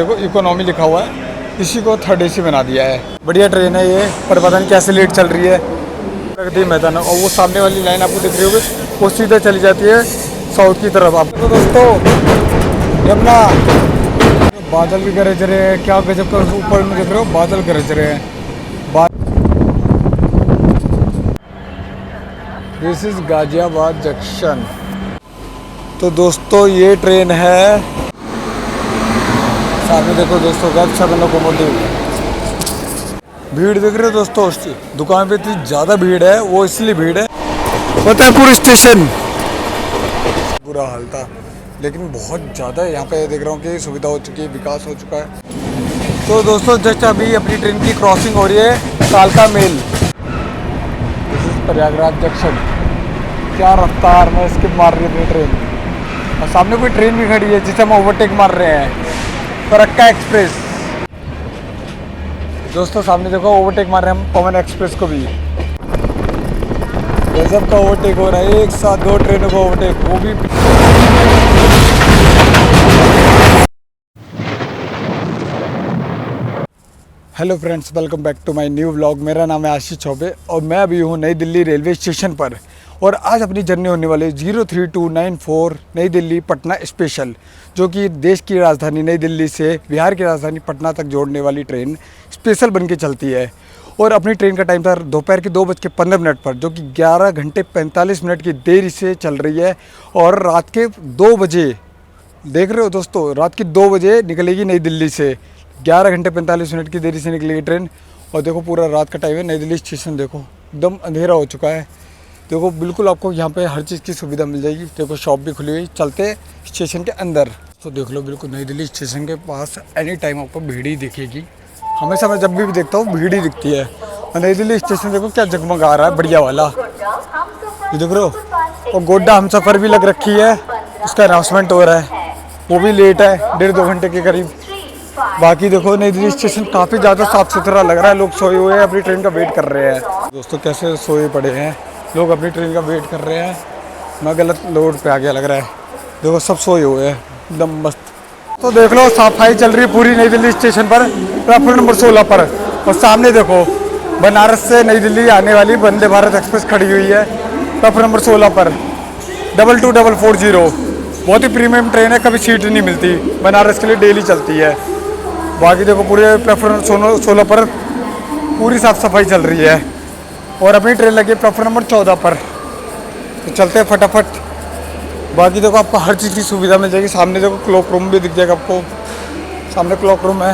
देखो इकोनॉमी लिखा हुआ है, इसी को थर्ड एसी बना दिया है। बढ़िया ट्रेन है ये, पर पता नहीं कैसे लेट चल रही है। प्रगति मैदान, और वो सामने वाली लाइन आपको दिख रही होगी, वो सीधे चली जाती है साउथ की तरफ। आपको दोस्तों यमुना, बादल भी गरज रहे हैं, क्या गजब का ऊपर में देख रहे हो, बादल गरज रहे हैं। This is Ghaziabad junction. तो दोस्तों ये ट्रेन है, सामने देखो दोस्तों वेब 7 लोकोमोटिव। भीड़ देख रहे हो दोस्तों, उसकी दुकान पे इतनी ज़्यादा भीड़ है, वो इसलिए भीड़ है। फतेहपुर स्टेशन बुरा हाल था, लेकिन बहुत ज़्यादा यहाँ पे देख रहा हूँ कि सुविधा हो चुकी है, विकास हो चुका है। तो दोस्तों जस्ट अभी अपनी ट्रेन की क्रॉसिंग हो रही है कालका मेल, प्रयागराज जंक्शन। क्या रफ्तार में इसके मार रही है ट्रेन, और सामने कोई ट्रेन भी खड़ी है जिसे हम ओवरटेक मार रहे हैं, फरक्का एक्सप्रेस। दोस्तों सामने देखो ओवरटेक मार रहे हैं हम पवन एक्सप्रेस को भी। गजब का ओवरटेक हो रहा है, एक साथ 2 ट्रेनों को ओवरटेक, वो भी। Hello friends, welcome back to my new vlog. मेरा नाम है आशीष चौबे और मैं अभी हूँ नई दिल्ली रेलवे स्टेशन पर। और आज अपनी जर्नी होने वाली 03294 नई दिल्ली पटना स्पेशल, जो कि देश की राजधानी नई दिल्ली से बिहार की राजधानी पटना तक जोड़ने वाली ट्रेन स्पेशल बन के चलती है। और अपनी ट्रेन का टाइम था दोपहर के 2:15 पर, जो कि 11 घंटे 45 मिनट की देरी से चल रही है। और रात के 2 बजे, देख रहे हो दोस्तों, रात के 2 बजे निकलेगी नई दिल्ली से। 11 घंटे 45 मिनट की देरी से निकलेगी ट्रेन। और देखो पूरा रात का टाइम है, नई दिल्ली स्टेशन देखो एकदम अंधेरा हो चुका है। देखो बिल्कुल आपको यहाँ पे हर चीज़ की सुविधा मिल जाएगी। देखो शॉप भी खुली हुई, चलते स्टेशन के अंदर। तो देख लो बिल्कुल नई दिल्ली स्टेशन के पास एनी टाइम आपको भीड़ ही दिखेगी। हमेशा मैं जब भी देखता हूँ भीड़ ही दिखती है। और नई दिल्ली स्टेशन देखो क्या जगमगा रहा है, बढ़िया वाला, ये देख रहे हो। और गोड्डा हमसफ़र भी लग रखी है, उसका अनाउंसमेंट हो रहा है, वो भी लेट है 1.5-2 घंटे के करीब। बाकी देखो नई दिल्ली स्टेशन काफ़ी ज़्यादा साफ़ सुथरा लग रहा है, लोग सोए हुए हैं, अपनी ट्रेन का वेट कर रहे हैं। दोस्तों कैसे सोए पड़े हैं लोग, अपनी ट्रेन का वेट कर रहे हैं। मैं गलत लोड पे आ गया लग रहा है। देखो सब सोए हुए हैं एकदम मस्त। तो देख लो सफाई चल रही है पूरी नई दिल्ली स्टेशन पर, प्लेटफॉर्म नंबर 16 पर। और सामने देखो बनारस से नई दिल्ली आने वाली वंदे भारत एक्सप्रेस खड़ी हुई है प्लेटफॉर्म नंबर 16 पर, 22440। बहुत ही प्रीमियम ट्रेन है, कभी सीट नहीं मिलती, बनारस के लिए डेली चलती है। बाकी देखो पूरे प्लेटफॉर्म 16 पर पूरी साफ़ सफाई चल रही है। और अपनी ट्रेन लगी है प्लेटफॉर्म नंबर 14 पर, तो चलते हैं फटाफट। बाकी देखो आपको हर चीज़ की सुविधा मिल जाएगी। सामने देखो क्लॉक रूम भी दिख जाएगा आपको, सामने क्लॉक रूम है।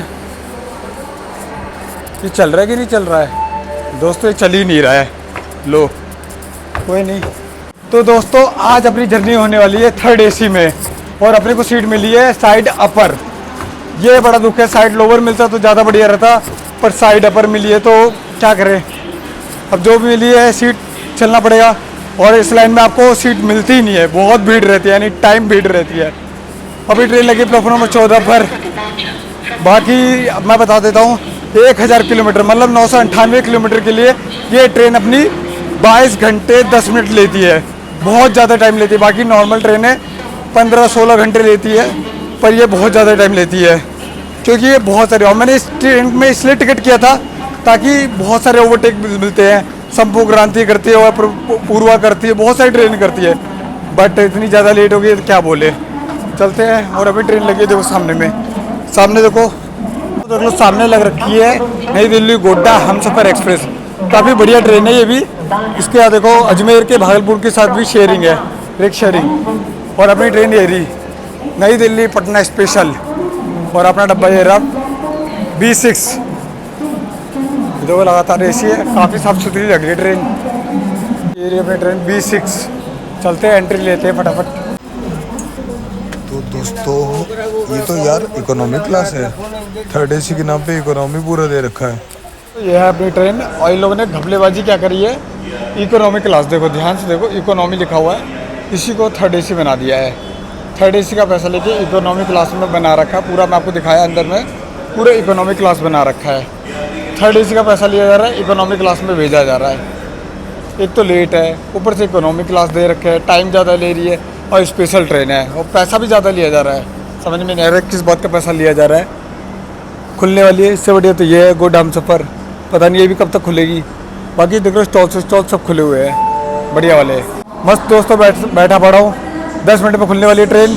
ये चल रहा है कि नहीं चल रहा है दोस्तों, ये चल ही नहीं रहा है। लो कोई नहीं। तो दोस्तों आज अपनी जर्नी होने वाली है थर्ड एसी में, और अपने को सीट मिली है साइड अपर। ये बड़ा दुख है, साइड लोअर मिलता तो ज़्यादा बढ़िया रहता, पर साइड अपर मिली है तो क्या करें। अब जो भी मिली है सीट चलना पड़ेगा। और इस लाइन में आपको सीट मिलती ही नहीं है, बहुत भीड़ रहती है, यानी टाइम भीड़ रहती है। अभी ट्रेन लगी प्लेटफॉर्म नंबर 14 पर। बाकी मैं बता देता हूँ, 1000 किलोमीटर मतलब 998 किलोमीटर के लिए ये ट्रेन अपनी 22 घंटे 10 मिनट लेती है, बहुत ज़्यादा टाइम लेती है। बाकी नॉर्मल ट्रेनें 15-16 घंटे लेती है, पर ये बहुत ज़्यादा टाइम लेती है, क्योंकि ये बहुत सारे। और मैंने इस ट्रेन में इसलिए टिकट किया था ताकि बहुत सारे ओवरटेक मिलते हैं, संपूर्ण क्रांति करती है और पूर्वा करती है, बहुत सारी ट्रेन करती है। बट इतनी ज़्यादा लेट हो गई तो क्या बोले, चलते हैं। और अभी ट्रेन लगी है देखो सामने में, सामने देखो देख लो सामने लग रखी है नई दिल्ली गोड्डा हमसफ़र एक्सप्रेस। काफ़ी बढ़िया ट्रेन है ये भी। इसके यहाँ देखो अजमेर के भागलपुर के साथ भी शेयरिंग है, रिक्शा शेयरिंग। और अपनी ट्रेन ये रही नई दिल्ली पटना स्पेशल, और अपना डब्बा ये रहा B6। देखो लगातार एसी है, काफ़ी साफ़ सुथरी लग रही है ट्रेन। ये रही अपनी ट्रेन B6, चलते हैं एंट्री लेते हैं फटाफट। तो दोस्तों ये तो यार इकोनॉमी क्लास है, थर्ड एसी के नाम पे इकोनॉमी पूरा दे रखा है। तो यह है अपनी ट्रेन, और इन लोगों ने घपलेबाजी क्या करी है, इकोनॉमी क्लास देखो ध्यान से देखो, इकोनॉमी लिखा हुआ है, इसी को थर्ड एसी बना दिया है। थर्ड एसी का पैसा लेके इकोनॉमी क्लास में बना रखा है, पूरा मैं आपको दिखाया अंदर में, पूरा इकोनॉमी क्लास बना रखा है। थर्ड एसी का पैसा लिया जा रहा है, इकोनॉमी क्लास में भेजा जा रहा है। एक तो लेट है, ऊपर से इकोनॉमी क्लास दे रखे है, टाइम ज़्यादा ले रही है, और स्पेशल ट्रेन है और पैसा भी ज़्यादा लिया जा रहा है। समझ में नहीं आ रहा है किस बात का पैसा लिया जा रहा है। खुलने वाली है। इससे बढ़िया तो ये है गुड हमसफ़र, पता नहीं ये भी कब तक खुलेगी। बाकी देख लो स्टॉल सब खुले हुए हैं बढ़िया वाले। मस्त दोस्तों बैठा पड़ा हूँ। 10 मिनट में खुलने वाली है ट्रेन।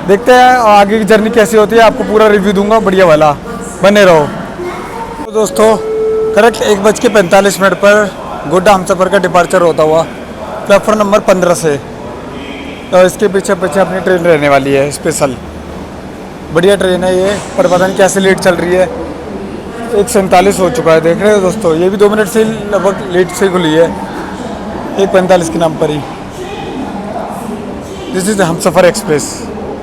देखते हैं आगे की जर्नी कैसी होती है, आपको पूरा रिव्यू दूंगा बढ़िया वाला, बने रहो। तो दोस्तों करेक्ट 1:45 पर गोड्डा हमसफ़र का डिपार्चर होता हुआ प्लेटफॉर्म नंबर 15 से, और इसके पीछे पीछे अपनी ट्रेन रहने वाली है स्पेशल। बढ़िया ट्रेन है ये, पर पता नहीं कैसे लेट चल रही है। 1:47 हो चुका है, देख रहे हो दोस्तों। ये भी 2 मिनट से लगभग लेट से खुली है, 1:45 के नाम पर ही। This is Humsafar express.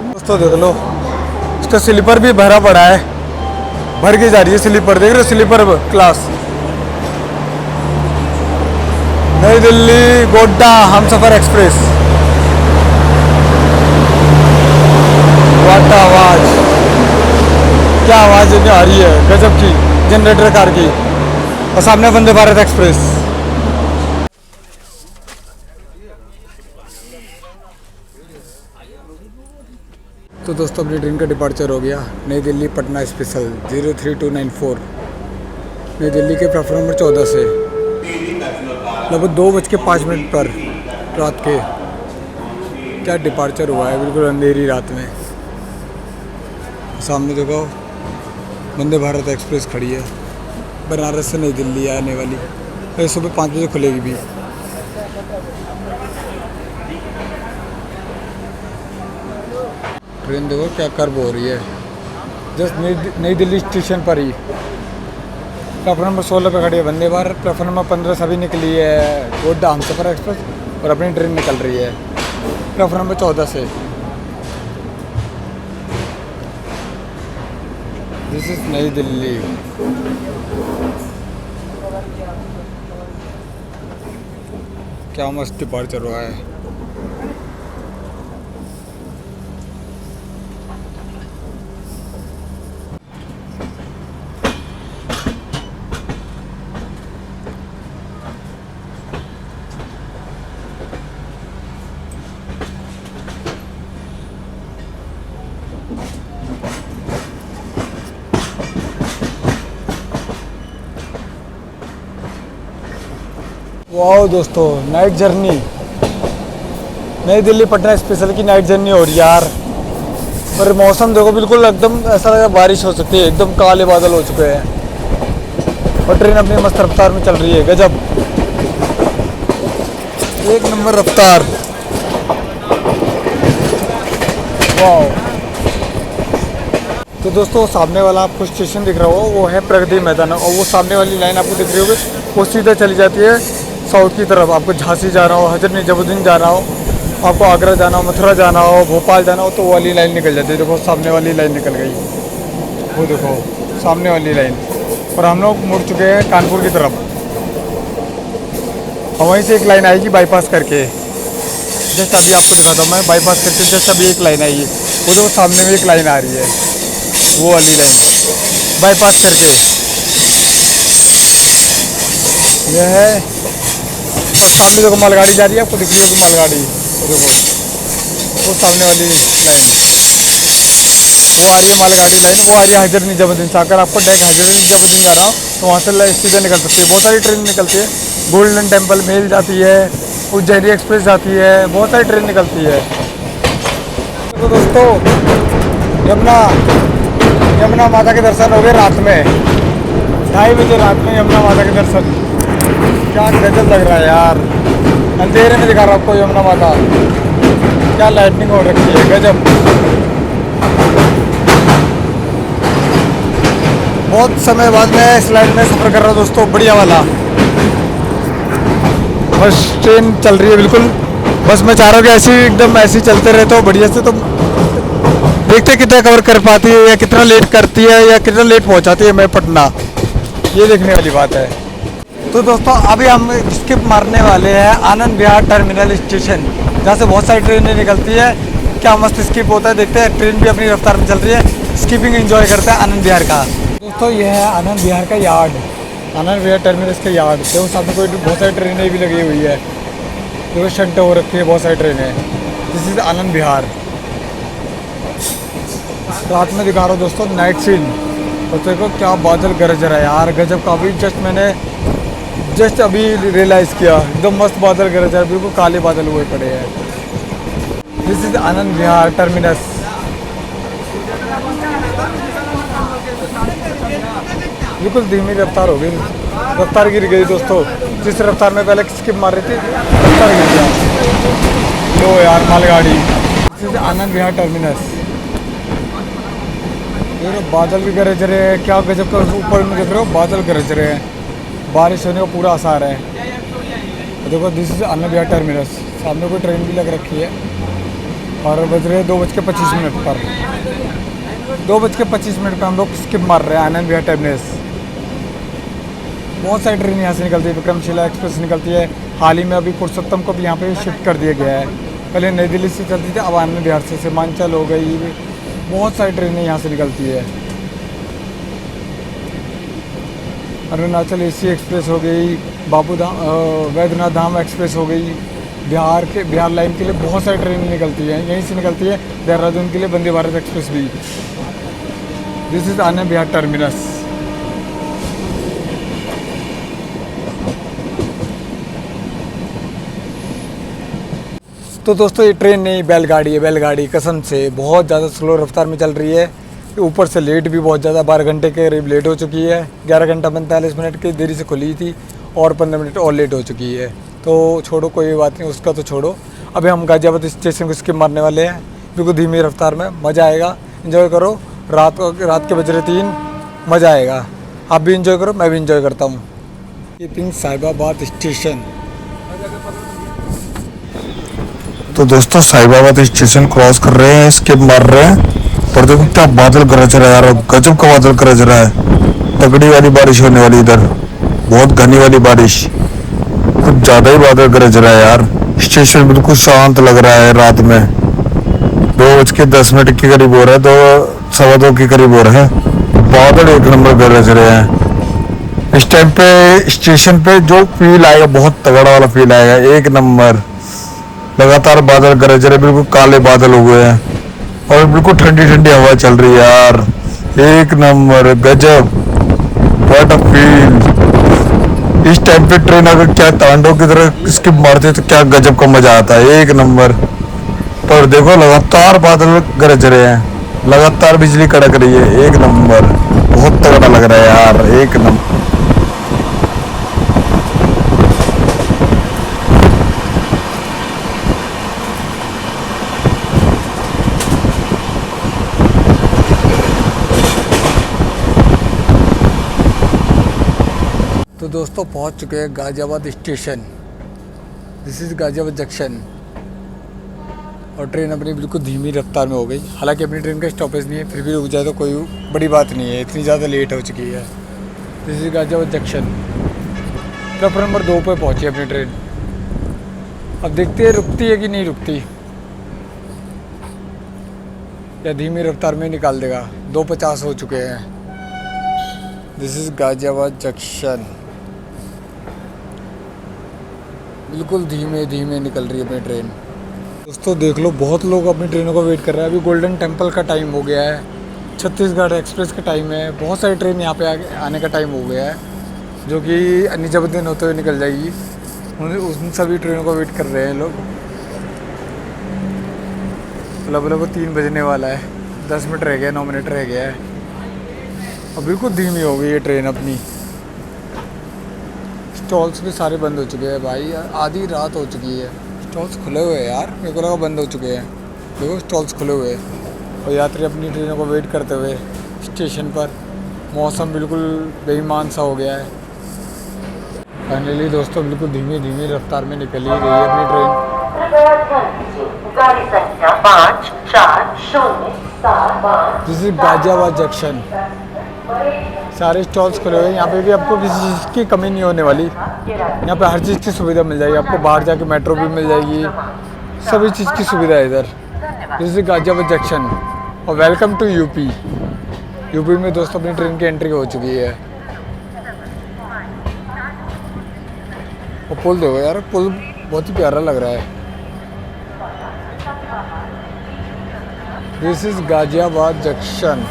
दोस्तों देख लो, इसका स्लीपर भी भरा पड़ा है, भर के जा रही है स्लीपर। देख रहे हो स्लीपर क्लास। नई दिल्ली गोड्डा हमसफ़र एक्सप्रेस। वाट आवाज़, क्या आवाज़ इतनी आ रही है गजब की, जनरेटर कार की। और सामने वंदे भारत एक्सप्रेस। तो दोस्तों अपनी ट्रेन का डिपार्चर हो गया। नई दिल्ली पटना स्पेशल 03294 नई दिल्ली के प्लेटफॉर्म नंबर 14 से लगभग 2:05 पर रात के। क्या डिपार्चर हुआ है, बिल्कुल अंधेरी रात में। सामने देखो वंदे भारत एक्सप्रेस खड़ी है, बनारस से नई दिल्ली आने वाली। और सुबह 5 बजे खुलेगी भी। ट्रेन देखो क्या कर्व हो रही है, जस्ट नई दिल्ली स्टेशन पर ही। प्लेटफॉर्म नंबर 16 पे खड़ी है वंदे भारत। प्लेटफॉर्म नंबर 15 से अभी निकली है गोड्डा हमसफ़र एक्सप्रेस, और अपनी ट्रेन निकल रही है प्लेटफॉर्म नंबर 14 से। दिस इज नई दिल्ली। क्या मस्त डिपार्चर हुआ है। वाह दोस्तों, नाइट जर्नी नई दिल्ली पटना स्पेशल की नाइट जर्नी हो रही है यार। और मौसम देखो बिल्कुल एकदम ऐसा लगा बारिश हो सकती है, एकदम काले बादल हो चुके हैं। और ट्रेन अपनी मस्त रफ्तार में चल रही है, गजब, एक नंबर रफ्तार। वाह। तो दोस्तों सामने वाला आपको स्टेशन दिख रहा हो वो है प्रगति मैदान, और वो सामने वाली लाइन आपको दिख रही होगी वो सीधा चली जाती है साउथ की तरफ। आपको झांसी जाना हो, हजरत निजामुद्दीन जाना हो, आपको आगरा जाना हो, मथुरा जाना हो, भोपाल जाना हो, तो वो वाली लाइन निकल जाती है। देखो सामने वाली लाइन निकल गई, वो देखो सामने वाली लाइन। और हम लोग मुड़ चुके हैं कानपुर की तरफ, और वहीं से एक लाइन आएगी बाईपास करके। जस्ट अभी आपको दिखाता हूँ मैं, बाईपास करके जस्ट अभी एक लाइन आएगी, वो देखो सामने में एक लाइन आ रही है, वो वाली लाइन बाईपास करके यह है। और सामने देखो मालगाड़ी जा रही है, आपको दिख रही होगी मालगाड़ी, वो देखो वो सामने वाली लाइन, वो आ रही है मालगाड़ी लाइन, वो आ रही है हजरत निजामुद्दीन से। अगर आपको डायरेक्ट हजरत निजामुद्दीन जाना हो तो वहाँ से सीधे निकल सकती है। बहुत सारी ट्रेन निकलती है, गोल्डन टेम्पल मेल जाती है, उज्जैनी एक्सप्रेस जाती है, बहुत सारी ट्रेन निकलती है। तो दोस्तों यमुना माता के दर्शन हो गए रात में, 2:30 बजे रात में यमुना माता के दर्शन। क्या गजब लग रहा है यार, अंधेरे में दिखा रहा हूँ आपको यमुना माता, क्या लाइटनिंग हो रखी है, गजब। बहुत समय बाद मैं इस लाइन में सफ़र कर रहा हूँ दोस्तों, बढ़िया वाला। बस ट्रेन चल रही है बिल्कुल, बस मैं चाह रहा हूँ कि ऐसे एकदम ऐसे चलते रहते हो बढ़िया से। तो देखते कितना कवर कर पाती है, या कितना लेट करती है, या कितना लेट पहुँचाती है मैं पटना, ये देखने वाली बात है। तो दोस्तों अभी हम स्किप मारने वाले हैं आनंद विहार टर्मिनल स्टेशन, जहाँ से बहुत सारी ट्रेनें निकलती है। क्या मस्त स्किप होता है, देखते हैं। ट्रेन भी अपनी रफ्तार में चल रही है, स्किपिंग एंजॉय करते हैं आनंद विहार का। दोस्तों ये है आनंद विहार का यार्ड, आनंद विहार टर्मिनस का यार्ड। देखो सामने कोई बहुत सारी ट्रेनें भी लगी हुई है, देखो शंट हो रखी है बहुत सारी ट्रेनें। This is Anand Vihar. रात में दिखा रहा हूँ दोस्तों नाइट सीन, तो देखो क्या बादल गरज रहा है यार, गजब का। अभी जस्ट अभी रियलाइज़ किया, एकदम मस्त बादल गरज रहा है, बिल्कुल काले बादल हुए पड़े हैं। This is Anand Vihar terminus. बिल्कुल धीमी रफ्तार हो गई, रफ्तार गिर गई दोस्तों। जिस रफ्तार में पहले स्किप मार रही थी, रफ्तार गिर गया। लो यार मालगाड़ी। This is Anand Vihar terminus. ये बादल भी गरज रहे हैं, क्या गजब का। ऊपर में देख रहे हो बादल गरज रहे हैं, बारिश होने का पूरा आसार है। देखो this is Anand Vihar terminus. सामने कोई ट्रेन भी लग रखी है और बज रहे हैं 2:25 पर। 2:25 पर हम लोग स्किप मार रहे हैं आनंद विहार टर्मिनस। बहुत सारी ट्रेन यहाँ से निकलती है, विक्रमशिला एक्सप्रेस निकलती है। हाल ही में अभी पुरुषोत्तम को भी यहाँ पे शिफ्ट कर दिया गया है। पहले नई दिल्ली से चलती थी, अब आनंद विहार से सीमांचल हो गई। बहुत सारी ट्रेनें यहाँ से निकलती है। अरुणाचल एसी एक्सप्रेस हो गई, बाबू धाम वैद्यनाथ धाम एक्सप्रेस हो गई। बिहार लाइन के लिए बहुत सारी ट्रेनें निकलती हैं, यहीं से निकलती है। देहरादून के लिए वंदे भारत एक्सप्रेस भी। This is Anand Vihar terminus. तो दोस्तों ये ट्रेन नहीं, बैलगाड़ी है। बैलगाड़ी कसम से बहुत ज़्यादा स्लो रफ्तार में चल रही है। ऊपर से लेट भी बहुत ज़्यादा, 12 घंटे के करीब लेट हो चुकी है। 11 घंटा 45 मिनट की देरी से खुली थी और 15 मिनट और लेट हो चुकी है। तो छोड़ो, कोई बात नहीं, उसका तो छोड़ो। अभी हम गाजियाबाद स्टेशन को स्किप मारने वाले हैं, बिल्कुल धीमी रफ्तार में। मज़ा आएगा, एंजॉय करो। रात के बज रहे 3, मज़ा आएगा। आप भी इंजॉय करो, मैं भी इंजॉय करता हूँ। Keeping Sahibabad station. तो दोस्तों साहिबाबाद स्टेशन क्रॉस कर रहे हैं, स्किप मार रहे हैं। पर देखो क्या बादल गरज रहा है यार, गजब का बादल गरज रहा है। तगड़ी वाली बारिश होने वाली, इधर बहुत घनी वाली बारिश, कुछ ज्यादा ही बादल गरज रहा है यार। स्टेशन बिल्कुल शांत लग रहा है। रात में 2:10 के करीब हो रहा है, 2:15 के करीब हो रहा है। बादल एक नंबर गरज रहे हैं। इस टाइम पे स्टेशन पे जो फील आएगा, बहुत तगड़ा वाला फील आएगा, एक नंबर। लगातार बादल गरज रहे, बिल्कुल काले बादल हुए हैं और बिल्कुल ठंडी ठंडी हवा चल रही है यार, एक नंबर गजब। What a feel. इस टाइम पे ट्रेन अगर क्या तांडव की तरह स्किप मारते तो क्या गजब का मजा आता है, एक नंबर। पर देखो लगातार बादल गरज रहे हैं, लगातार बिजली कड़क रही है, एक नंबर। बहुत तगड़ा लग रहा है यार, एक नंबर। तो दोस्तों पहुंच चुके हैं Ghaziabad station. This is Ghaziabad junction. और ट्रेन अपनी बिल्कुल धीमी रफ्तार में हो गई। हालांकि अपनी ट्रेन का स्टॉपेज नहीं है, फिर भी रुक जाए तो कोई बड़ी बात नहीं है, इतनी ज़्यादा लेट हो चुकी है। This is Ghaziabad junction. Platform number 2 पर पहुंची अपनी ट्रेन। अब देखते हैं रुकती है कि नहीं रुकती, या धीमी रफ्तार में निकाल देगा। 2:50 हो चुके हैं। This is Ghaziabad junction. बिल्कुल धीमे धीमे निकल रही है अपनी ट्रेन। दोस्तों देख लो, बहुत लोग अपनी ट्रेनों का वेट कर रहे हैं। अभी गोल्डन टेम्पल का टाइम हो गया है, छत्तीसगढ़ एक्सप्रेस का टाइम है। बहुत सारी ट्रेन यहाँ पे आने का टाइम हो गया है, जो कि निजामुद्दीन होते हुए निकल जाएगी। उन सभी ट्रेनों का वेट कर रहे हैं लोग। लगभग 3 बजने वाला है, 10 मिनट रह गया, 9 मिनट रह गया है। और बिल्कुल धीमी हो गई है ट्रेन अपनी। स्टॉल्स भी सारे बंद हो चुके हैं भाई, आधी रात हो चुकी है। स्टॉल्स खुले हुए हैं यार, मेरे को लगा बंद हो चुके हैं। देखो स्टॉल्स खुले हुए हैं और यात्री अपनी ट्रेनों को वेट करते हुए स्टेशन पर। मौसम बिल्कुल बेईमान सा हो गया है। फाइनली दोस्तों बिल्कुल धीमी धीमी रफ्तार में निकल ही रही है अपनी ट्रेन। गाड़ी संख्या 54075। This is Ghaziabad junction. सारे स्टॉल्स खुले हुए हैं। यहाँ पे भी आपको किसी चीज़ की कमी नहीं होने वाली। यहाँ पे हर चीज़ की सुविधा मिल जाएगी आपको। बाहर जाके मेट्रो भी मिल जाएगी, सभी चीज़ की सुविधा है इधर। This is Ghaziabad junction. और वेलकम टू यूपी। यूपी में दोस्तों अपनी ट्रेन की एंट्री हो चुकी है। और पुल देखो यार, पुल बहुत ही प्यारा लग रहा है। This is Ghaziabad junction.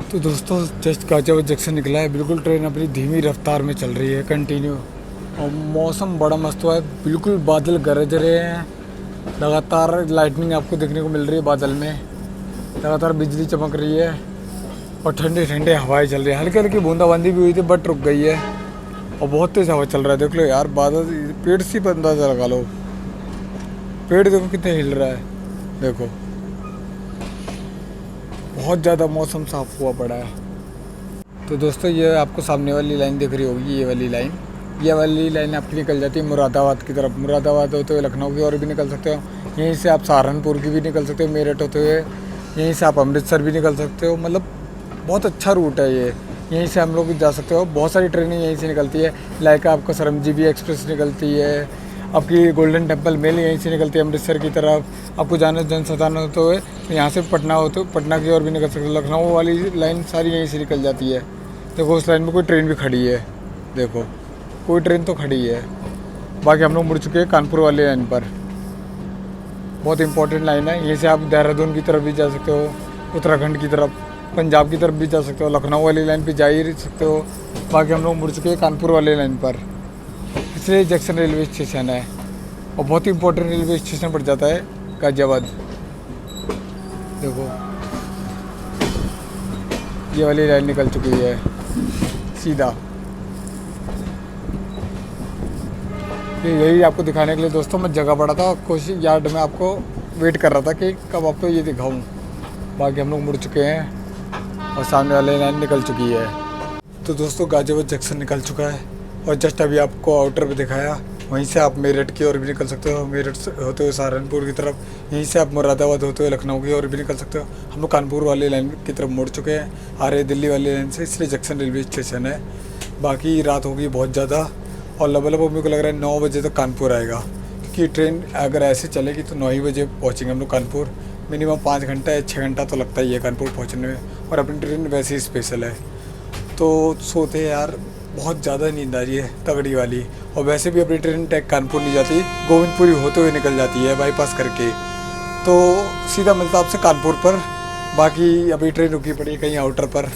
तो दोस्तों जस्ट गाजियाबाद जंक्शन निकला है। बिल्कुल ट्रेन अपनी धीमी रफ्तार में चल रही है कंटिन्यू, और मौसम बड़ा मस्त हुआ है। बिल्कुल बादल गरज रहे हैं, लगातार लाइटनिंग आपको देखने को मिल रही है बादल में, लगातार बिजली चमक रही है और ठंडे ठंडे हवाएं चल रही है। हल्की हल्की बूंदाबांदी भी हुई थी बट रुक गई है और बहुत तेज़ हवा चल रहा है। देख लो यार बादल, पेड़ से ही अंदाजा लगा लो, पेड़ देखो कितने हिल रहा है, देखो बहुत ज़्यादा मौसम साफ हुआ पड़ा है। तो दोस्तों ये आपको सामने वाली लाइन दिख रही होगी, ये वाली लाइन आपकी निकल जाती है मुरादाबाद की तरफ। मुरादाबाद होते हुए लखनऊ की ओर भी निकल सकते हो, यहीं से आप सहारनपुर की भी निकल सकते हो, मेरठ होते हुए यहीं से आप अमृतसर भी निकल सकते हो। मतलब बहुत अच्छा रूट है ये, यहीं से हम लोग जा सकते हो। बहुत सारी ट्रेनें यहीं से निकलती है, लाइक आपका सरमजीवी एक्सप्रेस निकलती है, आपकी गोल्डन टेम्पल मेल यहीं से निकलती है अमृतसर की तरफ। आपको जाना जनसाधारण होते हुए तो यहाँ से पटना होते हुए पटना की ओर भी निकल सकते हो। लखनऊ वाली लाइन सारी यहीं से निकल जाती है। देखो उस लाइन में कोई ट्रेन भी खड़ी है, देखो कोई ट्रेन तो खड़ी है। बाकी हम लोग मुड़ चुके हैं कानपुर वाली लाइन पर, बहुत इंपॉर्टेंट लाइन है। यहीं से आप देहरादून की तरफ भी जा सकते हो, उत्तराखंड की तरफ, पंजाब की तरफ भी जा सकते हो। लखनऊ वाली लाइन पे जा ही सकते हो। बाकी हम लोग मुड़ चुके हैं कानपुर वाली लाइन पर, इसलिए जंक्शन रेलवे स्टेशन है और बहुत ही इंपॉर्टेंट रेलवे स्टेशन पड़ जाता है गाजियाबाद। देखो ये वाली लाइन निकल चुकी है सीधा। यही आपको दिखाने के लिए दोस्तों मैं जगह पड़ा था, कोशिश यार्ड में आपको वेट कर रहा था कि कब आपको ये दिखाऊं। बाकी हम लोग मुड़ चुके हैं और सामने वाली लाइन निकल चुकी है। तो दोस्तों गाजियाबाद जंक्शन निकल चुका है और जस्ट अभी आपको आउटर में दिखाया, वहीं से आप मेरठ की ओर भी निकल सकते हो, मेरठ से होते हुए सहारनपुर की तरफ, यहीं से आप मुरादाबाद होते हुए लखनऊ की ओर भी निकल सकते हो। हम लोग कानपुर वाली लाइन की तरफ मुड़ चुके हैं, आ रहे दिल्ली वाली लाइन से, इसलिए जंक्शन रेलवे स्टेशन है। बाकी रात होगी बहुत ज़्यादा और लगभग मेरे को लग रहा है 9 बजे तक कानपुर आएगा, क्योंकि ट्रेन अगर ऐसे चलेगी तो 9 ही बजे पहुँचेंगे हम लोग कानपुर। मिनिमम 5 घंटा या 6 घंटा तो लगता ही है कानपुर पहुँचने में, और अपनी ट्रेन वैसे ही स्पेशल है। तो सोते हैं यार, बहुत ज़्यादा नींद आ रही है तगड़ी वाली। और वैसे भी अपनी ट्रेन टैग कानपुर नहीं जाती, गोविंदपुरी होते हुए निकल जाती है बाईपास करके। तो सीधा मिलता आपसे कानपुर पर। बाकी अभी ट्रेन रुकी पड़ी है कहीं आउटर पर,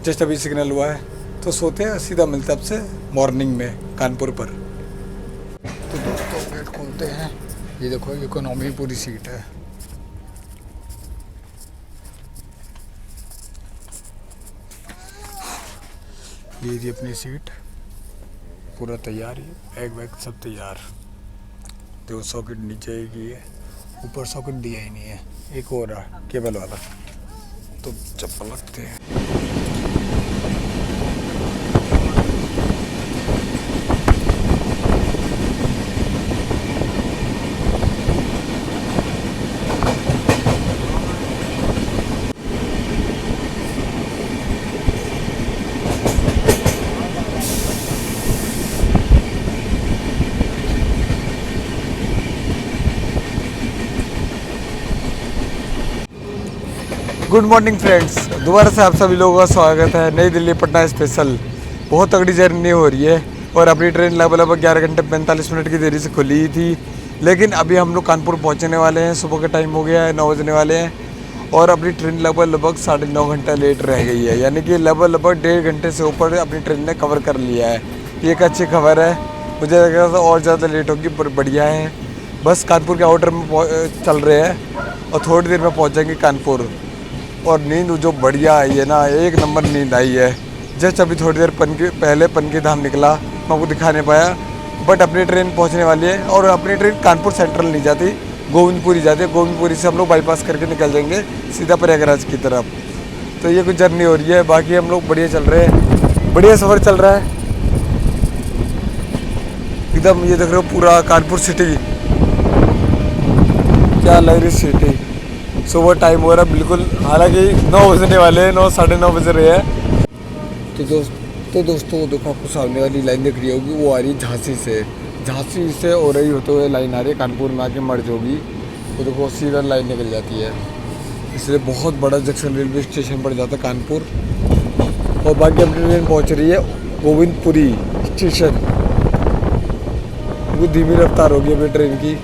जस्ट अभी सिग्नल हुआ है, तो सोते हैं, सीधा मिलता आपसे मॉर्निंग में कानपुर पर। तो दोस्तों गेट खोलते हैं, ये देखो इकोनॉमी पूरी सीट है। ये रही अपनी सीट, पूरा तैयार है, बैग वैग सब तैयार। तो सॉकेट नीचे की है, ऊपर सॉकेट दिया ही नहीं है, एक और है केबल वाला। तो चप्पल लगते हैं। गुड मॉर्निंग फ्रेंड्स, दोबारा से आप सभी लोगों का स्वागत है नई दिल्ली पटना स्पेशल। बहुत तगड़ी जर्नी हो रही है और अपनी ट्रेन लगभग 11 घंटे 45 मिनट की देरी से खुली थी, लेकिन अभी हम लोग कानपुर पहुंचने वाले हैं। सुबह का टाइम हो गया है, 9 बजने वाले हैं और अपनी ट्रेन लगभग 9.5 घंटा लेट रह गई है, यानी कि लगभग 1.5 घंटे से ऊपर अपनी ट्रेन ने कवर कर लिया है। ये एक अच्छी खबर है, मुझे लग रहा था और ज़्यादा लेट होगी पर बढ़िया है। बस कानपुर के आउटर में चल रहे हैं और थोड़ी देर में पहुँच जाएंगे कानपुर। और नींद जो बढ़िया आई है ना, एक नंबर नींद आई है। जस्ट अभी थोड़ी देर पहले पनकी धाम निकला, मैं आपको दिखा नहीं पाया, बट अपनी ट्रेन पहुंचने वाली है। और अपनी ट्रेन कानपुर सेंट्रल नहीं जाती, गोविंदपुरी जाती है। गोविंदपुरी से हम लोग बाईपास करके निकल जाएंगे सीधा प्रयागराज की तरफ। तो ये कुछ जर्नी हो रही है, बाकी हम लोग बढ़िया चल रहे हैं, बढ़िया सफ़र चल रहा है एकदम। ये देख रहे हो पूरा कानपुर सिटी, क्या लग रही सिटी। सुबह टाइम हो रहा है बिल्कुल, हालांकि 9 बजने वाले हैं, 9 साढ़े 9 बज रहे हैं। तो दोस्तों देखो आपको सामने वाली लाइन दिख रही होगी, वो आ रही है झांसी से। झांसी से हो रही होते हुए लाइन आ रही है कानपुर में आके मर्ज होगी, तो देखो सीधा लाइन निकल जाती है। इसलिए बहुत बड़ा जंक्शन रेलवे स्टेशन पड़ जाता है कानपुर। और बाकी अपनी ट्रेन पहुँच रही है गोविंदपुरी स्टेशन। वो धीमी रफ्तार होगी अभी ट्रेन की,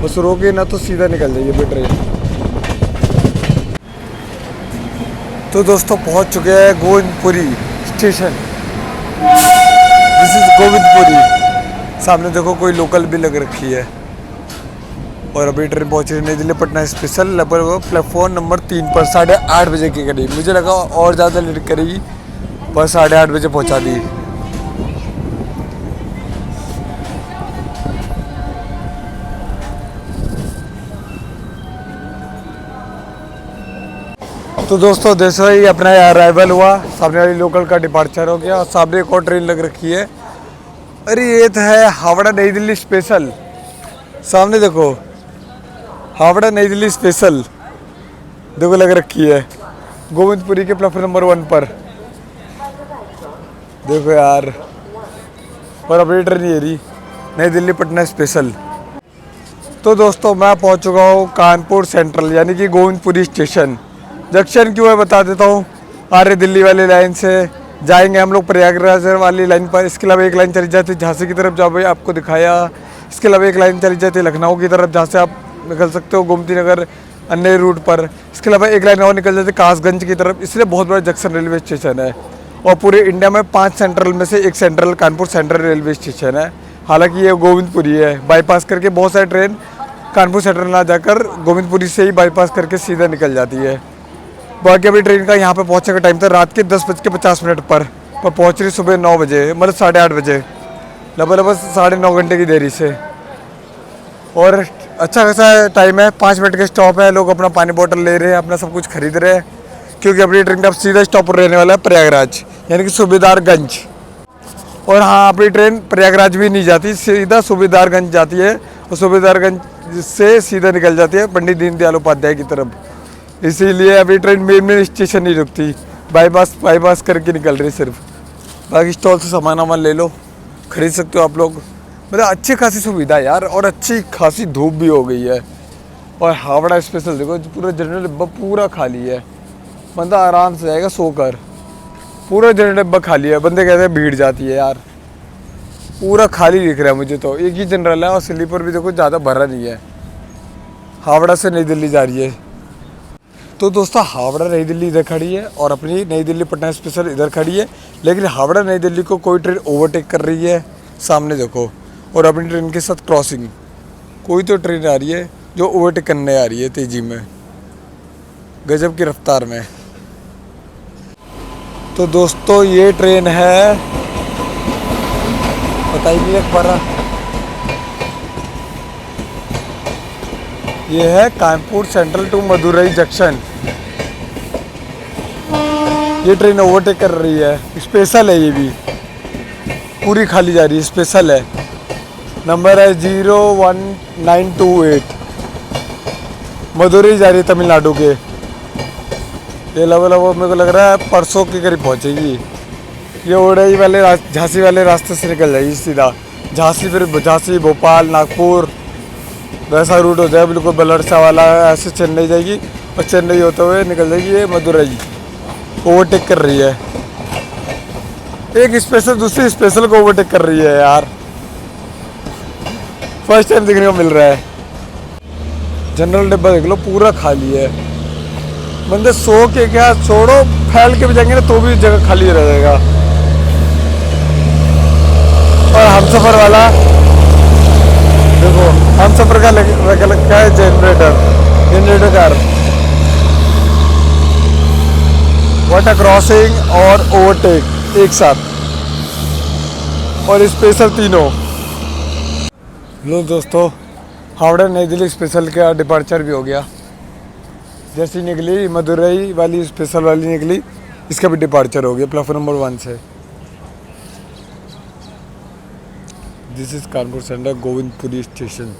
बस रोके ना तो सीधा निकल जाएगी अभी ट्रेन। तो दोस्तों पहुंच चुके हैं Govindpuri station. This is Govindpuri. सामने देखो कोई लोकल भी लग रखी है। और अभी ट्रेन पहुंच रही है नई दिल्ली पटना स्पेशल लगभग प्लेटफॉर्म नंबर 3 पर 8:30 बजे के करीब। मुझे लगा और ज़्यादा लेट करेगी पर 8:30 बजे पहुंचा दी। तो दोस्तों जैसे ही अपना अराइवल हुआ सामने वाली लोकल का डिपार्चर हो गया और सामने एक और ट्रेन लग रखी है। अरे ये तो है हावड़ा नई दिल्ली स्पेशल। सामने देखो हावड़ा नई दिल्ली स्पेशल देखो लग रखी है गोविंदपुरी के प्लेटफॉर्म नंबर 1 पर। देखो यार और अपनी ट्रेन ये रही नई दिल्ली पटना स्पेशल। तो दोस्तों मैं पहुंच चुका हूँ कानपुर सेंट्रल यानी कि गोविंदपुरी स्टेशन। जंक्शन क्यों है बता देता हूँ। आर्य दिल्ली वाली लाइन से जाएंगे हम लोग प्रयागराज वाली लाइन पर। इसके अलावा एक लाइन चली जाती है झांसी की तरफ जहाँ भाई आपको दिखाया। इसके अलावा एक लाइन चली जाती है लखनऊ की तरफ जहाँ से आप निकल सकते हो गोमती नगर अन्य रूट पर। इसके अलावा एक लाइन और निकल जाती है कासगंज की तरफ। इसलिए बहुत बड़ा जंक्शन रेलवे स्टेशन है और पूरे इंडिया में 5 सेंट्रल में से एक central Kanpur central railway station है। हालांकि ये गोविंदपुरी है। बाईपास करके बहुत सारी ट्रेन कानपुर सेंट्रल ना जाकर गोविंदपुरी से ही बाईपास करके सीधा निकल जाती है। बाकी अभी ट्रेन का यहाँ पे पहुँचने का टाइम था रात के 10:50 पर पहुँच रही सुबह 9 बजे मतलब 8:30 बजे लगभग 9.5 घंटे की देरी से। और अच्छा खासा टाइम है 5 मिनट का स्टॉप है। लोग अपना पानी बोतल ले रहे हैं अपना सब कुछ खरीद रहे हैं क्योंकि अपनी ट्रेन का सीधा स्टॉप रहने वाला है प्रयागराज यानी कि सूबेदारगंज। और हाँ अपनी ट्रेन प्रयागराज भी नहीं जाती सीधा सूबेदारगंज जाती है और सूबेदारगंज से सीधा निकल जाती है पंडित दीनदयाल उपाध्याय की तरफ। इसीलिए अभी ट्रेन मेन स्टेशन नहीं रुकती बाईपास करके निकल रही सिर्फ। बाकी स्टॉल से सामान वामान ले लो खरीद सकते हो आप लोग। मतलब अच्छी खासी सुविधा है यार और अच्छी खासी धूप भी हो गई है। और हावड़ा स्पेशल देखो पूरा जनरल डिब्बा पूरा खाली है। बंदा आराम से जाएगा सोकर। पूरा जनरल डिब्बा खाली है। बंदे कहते हैं भीड़ जाती है यार। पूरा खाली दिख रहा है मुझे तो। एक ही जनरल है और स्लीपर भी देखो ज़्यादा भरा नहीं है। हावड़ा से नई दिल्ली जा रही है। तो दोस्तों हावड़ा नई दिल्ली इधर खड़ी है और अपनी नई दिल्ली पटना स्पेशल इधर खड़ी है। लेकिन हावड़ा नई दिल्ली को कोई ट्रेन ओवरटेक कर रही है सामने देखो। और अपनी ट्रेन के साथ क्रॉसिंग कोई तो ट्रेन आ रही है जो ओवरटेक करने आ रही है तेज़ी में गजब की रफ्तार में। तो दोस्तों ये ट्रेन है पता ही नहीं लग पा रहा। ये है Kanpur central to Madurai junction. ये ट्रेन ओवरटेक कर रही है। स्पेशल है ये भी पूरी खाली जा रही है। स्पेशल है नंबर है 01928 मदुरई जा रही है तमिलनाडु के। ये लगभग मेरे को लग रहा है परसों के करीब पहुंचेगी। ये ओडई वाले झांसी वाले रास्ते से निकल जाएगी सीधा झांसी फिर झांसी भोपाल नागपुर वैसा रूट हो जाए बिल्कुल बलरसा वाला ऐसे चेन्नई जाएगी और चेन्नई होते हुए निकल जाएगी ये मदुरई। ओवरटेक कर रही है। एक स्पेशल दूसरी स्पेशल को ओवरटेक कर रही है यार। फर्स्ट टाइम देखने को मिल रहा है। जनरल डिब्बा देख लो पूरा खाली है। बंदे सो के क्या छोड़ो फैल के भी जाएंगे ना तो भी जगह खाली रहेगा। और हमसफर वाला देखो हमसफर का क्या है जनरेटर कार वाटर क्रॉसिंग और ओवरटेक एक साथ और स्पेशल तीनों। लो दोस्तों हावड़ा नई दिल्ली स्पेशल का डिपार्चर भी हो गया। जैसी निकली मदुरई वाली स्पेशल वाली निकली इसका भी डिपार्चर हो गया प्लेटफॉर्म नंबर 1 से। This is Kanpur central Govindpuri station.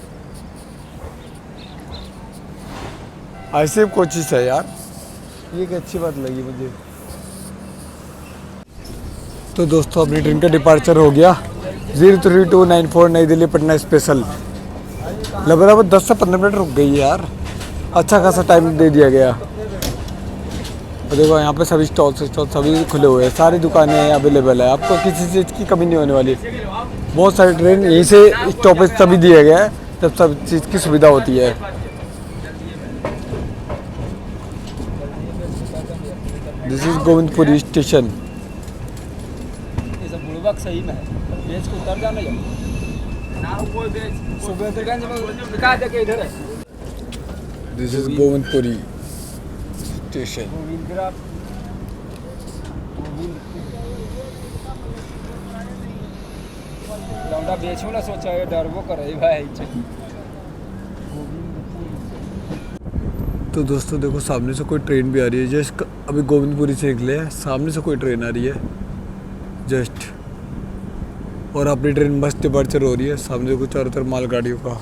ऐसे कोचिस है यार। ये एक अच्छी बात लगी मुझे। तो दोस्तों अपनी ट्रेन का डिपार्चर हो गया 03294 नई दिल्ली पटना स्पेशल। लगभग 10 से 15 मिनट रुक गई है यार। अच्छा खासा टाइम दे दिया गया। और देखो यहाँ पे सभी स्टॉल सभी खुले हुए हैं। सारी दुकानें अवेलेबल है। आपको किसी चीज़ की कमी नहीं होने वाली। बहुत सारी ट्रेन यहीं से स्टॉपेज तभी दिया गया है जब सब चीज़ की सुविधा होती है। This is Govindpuri station. ये सब बुड़बक सही में है, बेच को उतर जाना जाओ ना, कोई बेच सुबेदगंज में दिखा दे के इधर है। This is Govindpuri station. Govindpura लौंडा बेचो ना सोचा है, डरबो करे भाई। तो दोस्तों देखो सामने से कोई ट्रेन भी आ रही है, जस्ट अभी गोविंदपुरी से निकले हैं, सामने से कोई ट्रेन आ रही है जस्ट, और अपनी ट्रेन मस्त डिपार्चर हो रही है। सामने देखो चारों तरफ मालगाड़ियों का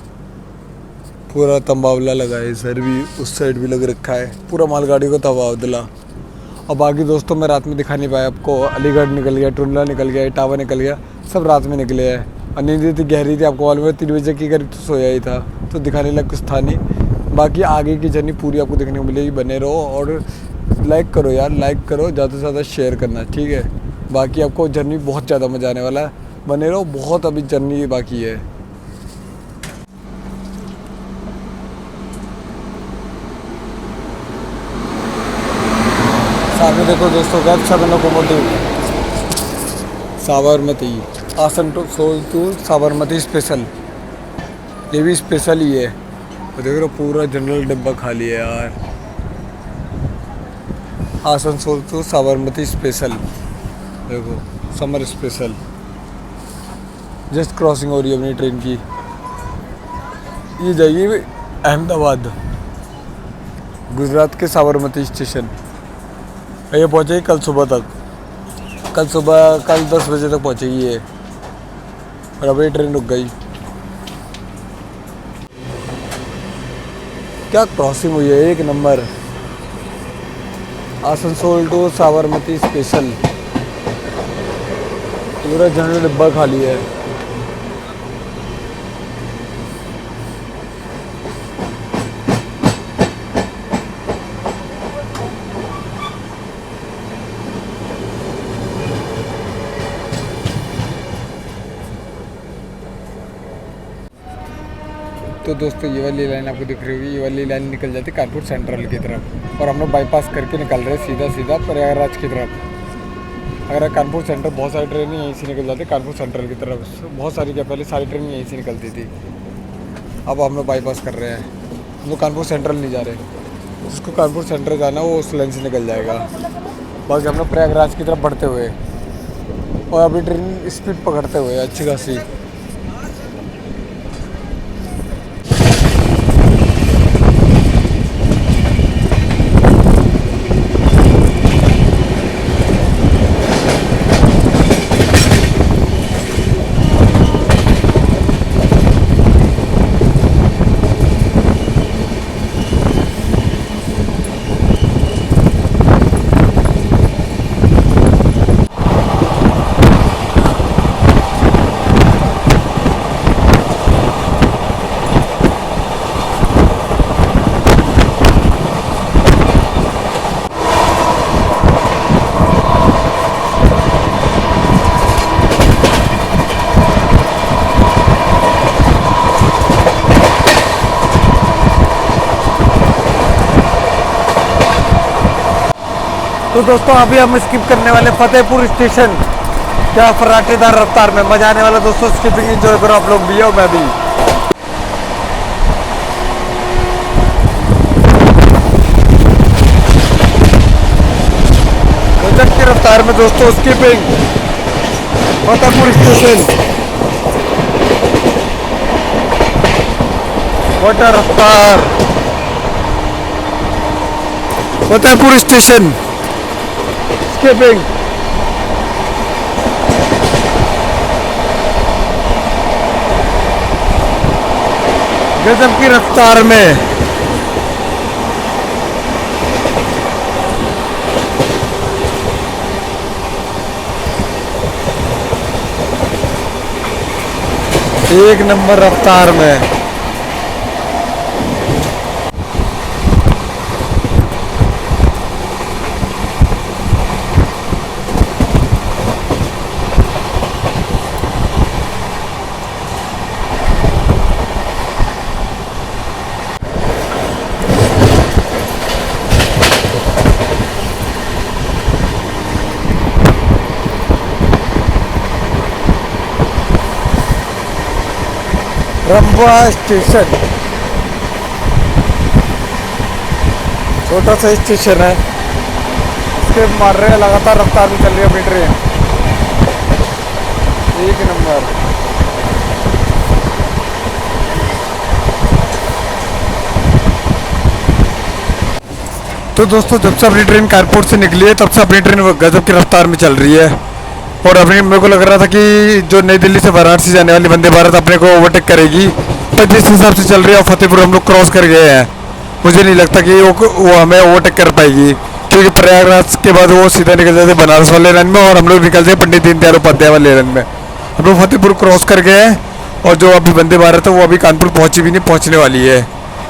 पूरा तंबावला लगा है, इधर भी उस साइड भी लग रखा है, पूरा मालगाड़ियों का तबादला। और बाकी दोस्तों मैं रात में दिखा नहीं पाया आपको, अलीगढ़ निकल गया, टुंडला निकल गया, इटावा निकल गया, सब रात में निकले हैं। और नींद इतनी गहरी थी, आपको मालूम है 3 बजे के करीब तो सोया ही था, तो दिखाने लग कुछ था नहीं। बाकी आगे की जर्नी पूरी आपको देखने को मिलेगी, बने रहो और लाइक करो यार, लाइक करो, ज़्यादा से ज़्यादा शेयर करना, ठीक है। बाकी आपको जर्नी बहुत ज़्यादा मज़ा आने वाला है, बने रहो, बहुत अभी जर्नी बाकी है। सामने देखो दोस्तों साबरमती आसनसोल टू साबरमती स्पेशल, ये भी स्पेशल ही है। तो देख रहे हो पूरा जनरल डिब्बा खाली है यार। आसनसोल टू साबरमती स्पेशल, देखो समर स्पेशल, जस्ट क्रॉसिंग हो रही है अपनी ट्रेन की। ये जाएगी अहमदाबाद, गुजरात के साबरमती स्टेशन। ये पहुँचेगी कल सुबह तक, कल 10 बजे तक पहुँचेगी ये, और अभी ट्रेन रुक गई। क्या क्रॉसिंग हुई है, एक number. Asansol to Sabarmati special, पूरा जनरल डिब्बा खाली है। तो दोस्तों ये वाली लाइन आपको दिख रही होगी, ये वाली लाइन निकल जाती है कानपुर सेंट्रल की तरफ, और हम लोग बाईपास करके निकल रहे हैं सीधा सीधा प्रयागराज की तरफ। अगर कानपुर सेंटर, बहुत सारी ट्रेनें यहीं से निकल जाती कानपुर सेंट्रल की तरफ, बहुत सारी, क्या पहले सारी ट्रेन यहीं से निकलती थी। अब हम लोग बाईपास कर रहे हैं, हम लोग कानपुर सेंट्रल नहीं जा रहे, जिसको कानपुर सेंट्रल जाना वो उस लाइन से निकल जाएगा। बाकी हम लोग प्रयागराज की तरफ बढ़ते हुए, और अभी ट्रेन स्पीड पकड़ते हुए अच्छी खासी। तो दोस्तों अभी हम स्किप करने वाले फतेहपुर स्टेशन, क्या फर्राटेदार रफ्तार में मजा आने वाला। दोस्तों स्किपिंग एंजॉय करो आप लोग भी, और मैं भी। गजब की रफ्तार में दोस्तों skipping, Fatehpur station, what a रफ्तार। फतेहपुर स्टेशन स्किपिंग, गजब की रफ्तार में। एक नंबर रफ्तार में। रंबा स्टेशन, छोटा सा स्टेशन है, इसके मार रहे हैं लगातार रफ्तार में चल रही है अपनी ट्रेन, एक नंबर। तो दोस्तों जब से अपनी ट्रेन कानपुर से निकली है तब से अपनी ट्रेन गजब की रफ्तार में चल रही है। और अपनी मेरे को लग रहा था कि जो नई दिल्ली से वाराणसी जाने वाली वंदे भारत अपने को ओवरटेक करेगी, पर जिस हिसाब से चल रही है और फतेहपुर हम लोग क्रॉस कर गए हैं, मुझे नहीं लगता कि वो हमें ओवरटेक कर पाएगी, क्योंकि प्रयागराज के बाद वो सीधा निकल जाते बनारस वाले लाइन में और हम लोग निकल जाए पंडित दीनदयाल उपाध्याय वाले लाइन में। हम लोग फतेहपुर क्रॉस कर गए हैं और जो अभी वंदे भारत है वो अभी कानपुर पहुँची भी नहीं, पहुँचने वाली है।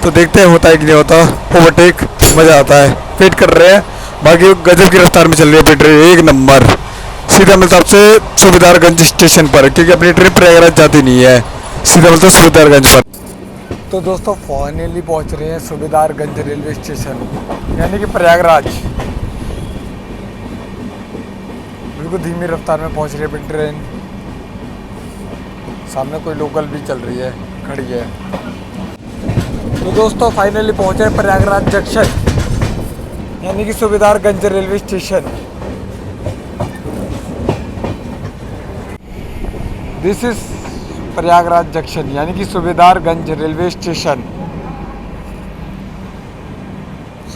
तो देखते हैं होता है कि नहीं होता ओवरटेक, मज़ा आता है, वेट कर रहे हैं। बाकी गजब की रफ्तार में चल रही है अपनी ट्रेन, एक नंबर। सीधा मिलता आपसे सुबेदारगंज स्टेशन पर, क्योंकि अपनी ट्रेन प्रयागराज जाती नहीं है, सीधा मिलता सुबेदारगंज पर। तो दोस्तों फाइनली पहुंच रहे हैं सुबेदारगंज रेलवे स्टेशन, यानी कि प्रयागराज। बिल्कुल धीमी रफ्तार में पहुंच रही है अपनी ट्रेन। सामने कोई लोकल भी चल रही है, खड़ी है। तो दोस्तों फाइनली पहुंचे प्रयागराज जंक्शन, यानी कि Subedarganj railway station. This is Prayagraj junction, यानी कि Subedarganj railway station.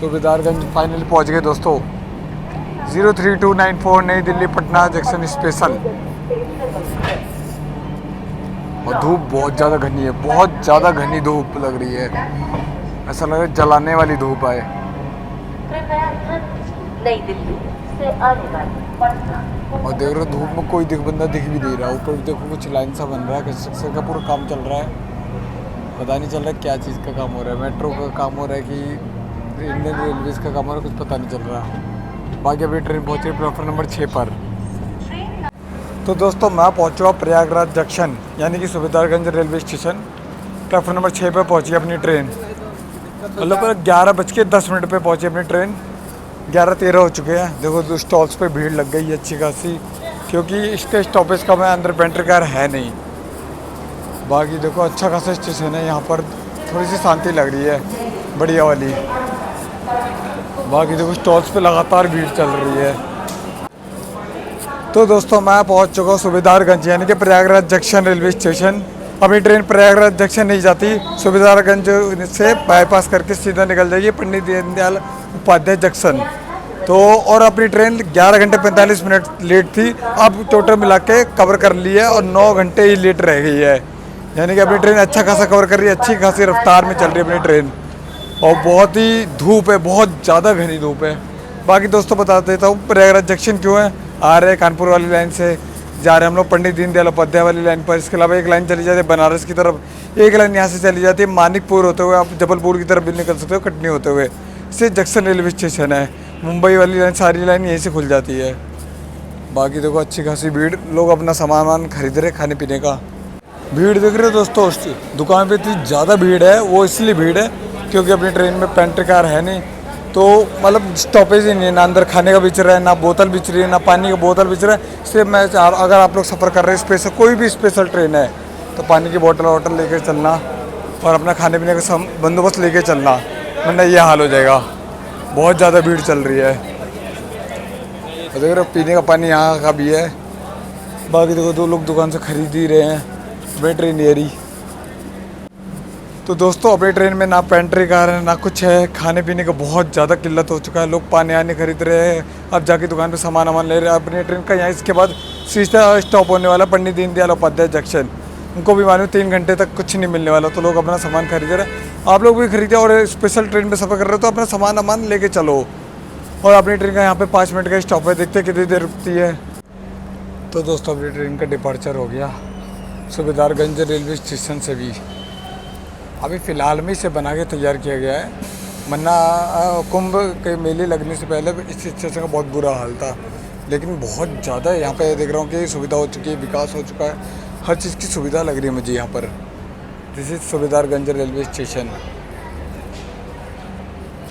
Subedarganj finally पहुंच गए दोस्तों। 03294 नई दिल्ली पटना जंक्शन स्पेशल। और धूप बहुत ज़्यादा घनी है, बहुत ज़्यादा घनी धूप लग रही है, ऐसा लग रहा है जलाने वाली धूप है। नई दिल्ली से आने वाली पटना। और देख रहे हो धूप में कोई बंदा दिख भी नहीं रहा। ऊपर देखो कुछ लाइन सा बन रहा है, कंस्ट्रक्शन का पूरा काम चल रहा है। पता नहीं चल रहा है क्या चीज़ का काम हो रहा है, मेट्रो का काम हो रहा है कि इंडियन रेलवेज़ का काम हो रहा है, कुछ पता नहीं चल रहा। बाकी अभी ट्रेन पहुँची प्लेटफॉर्म नंबर 6 पर। तो दोस्तों मैं पहुँचा प्रयागराज जंक्शन, यानी कि Subedarganj railway station. Platform number 6 पर पहुँची अपनी ट्रेन, मतलब 11:10 पे पहुँची अपनी ट्रेन। 11:13 हो चुके हैं। देखो दो स्टॉल्स पे भीड़ लग गई है अच्छी खासी, क्योंकि इसके स्टॉपेज का मैं अंदर पेंट्री कार है नहीं। बाकी देखो अच्छा खासा स्टेशन है, यहाँ पर थोड़ी सी शांति लग रही है, बढ़िया वाली। बाकी देखो स्टॉल्स पे लगातार भीड़ चल रही है। तो दोस्तों मैं पहुँच चुका हूँ सुबेदारगंज, यानी कि प्रयागराज जंक्शन रेलवे स्टेशन। अभी ट्रेन प्रयागराज जंक्शन नहीं जाती, सुबेदारगंज से बाईपास करके सीधा निकल जाएगी पंडित दीनदयाल उपाध्याय जंक्शन। तो और अपनी ट्रेन 11 घंटे 45 मिनट लेट थी, अब टोटल मिला के कवर कर ली है और 9 घंटे ही लेट रह गई है। यानी कि अपनी ट्रेन अच्छा खासा कवर कर रही है, अच्छी खासी रफ्तार में चल रही है अपनी ट्रेन। और बहुत ही धूप है, बहुत ज़्यादा घनी धूप है। बाकी दोस्तों बता देता हूँ प्रयागराज जंक्शन क्यों है। आ रहे हैं कानपुर वाली लाइन से, जा रहे हैं हम लोग पंडित दीनदयाल उपाध्याय वाली लाइन पर। इसके अलावा एक लाइन चली जाती है बनारस की तरफ, एक लाइन यहाँ से चली जाती है मानिकपुर होते हुए, आप जबलपुर की तरफ भी निकल सकते हो, कटनी होते हुए। इससे जंक्शन रेलवे स्टेशन है। मुंबई वाली लाइन सारी लाइन यहीं से खुल जाती है। बाकी देखो अच्छी खासी भीड़, लोग अपना सामान खरीद रहे खाने पीने का। भीड़ देख रहे हो दोस्तों, दुकान पे इतनी ज़्यादा भीड़ है, वो इसलिए भीड़ है क्योंकि अपनी ट्रेन में पेंट्री कार है नहीं, तो मतलब स्टॉपेज ही नहीं है, ना अंदर खाने का बिच रहा है, ना बोतल बिच रही है, ना पानी का बोतल बिच रहा है। इसलिए मैं अगर आप लोग सफ़र कर रहे हैं स्पेशल, कोई भी स्पेशल ट्रेन है, तो पानी की बोतल वोटल लेकर चलना और अपना खाने पीने का बंदोबस्त लेके चलना, वरना ये हाल हो जाएगा। बहुत ज़्यादा भीड़ चल रही है। तो देख रहे हो पीने का पानी यहाँ का भी है। बाकी देखो दो लोग दुकान से खरीद ही रहे हैं, अपनी ट्रेन नहीं आ रही। तो दोस्तों अपनी ट्रेन में ना पेंट्री कार है ना कुछ है, खाने पीने का बहुत ज़्यादा किल्लत हो चुका है। लोग पानी आने खरीद रहे हैं, अब जाके दुकान पे सामान वामान ले रहे हैं अपनी ट्रेन का। यहाँ इसके बाद सीधा स्टॉप होने वाला पंडित दीनदयाल उपाध्याय जंक्शन। उनको भी मालूम 3 घंटे तक कुछ नहीं मिलने वाला, तो लोग अपना सामान खरीद रहे हैं। आप लोग भी खरीदे और स्पेशल ट्रेन में सफ़र कर रहे हो तो अपना सामान वामान लेके चलो। और अपनी ट्रेन का यहाँ पे 5 मिनट का स्टॉप है, देखते कितनी देर रुकती है। तो दोस्तों अपनी ट्रेन का डिपार्चर हो गया सुबेदारगंज रेलवे स्टेशन से भी। अभी फ़िलहाल में इसे बना के तैयार किया गया है, वरना कुंभ के मेले लगने से पहले इस स्टेशन का बहुत बुरा हाल था। लेकिन बहुत ज़्यादा यहाँ पे देख रहा हूँ कि सुविधा हो चुकी है, विकास हो चुका है, हर चीज़ की सुविधा लग रही है मुझे यहाँ पर। This is Subedarganj railway station.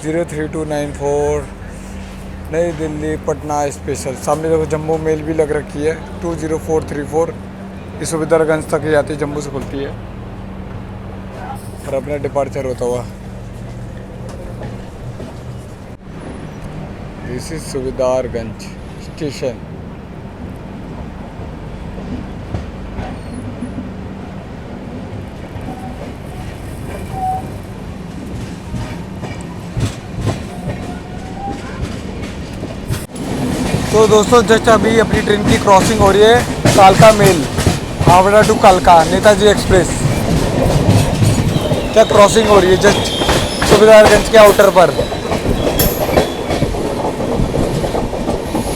03294 नई दिल्ली पटना स्पेशल। सामने देखो जम्बू मेल भी लग रखी है 20434। ये सुबेदारगंज तक ही आती है, जम्मू से खुलती है। और अपना डिपार्चर होता हुआ। This is Subedarganj station. तो दोस्तों जस्ट अभी अपनी ट्रेन की क्रॉसिंग हो रही है कालका मेल, हावड़ा टू कालका नेताजी एक्सप्रेस। क्या क्रॉसिंग हो रही है जस्ट सुबेदारगंज के आउटर पर।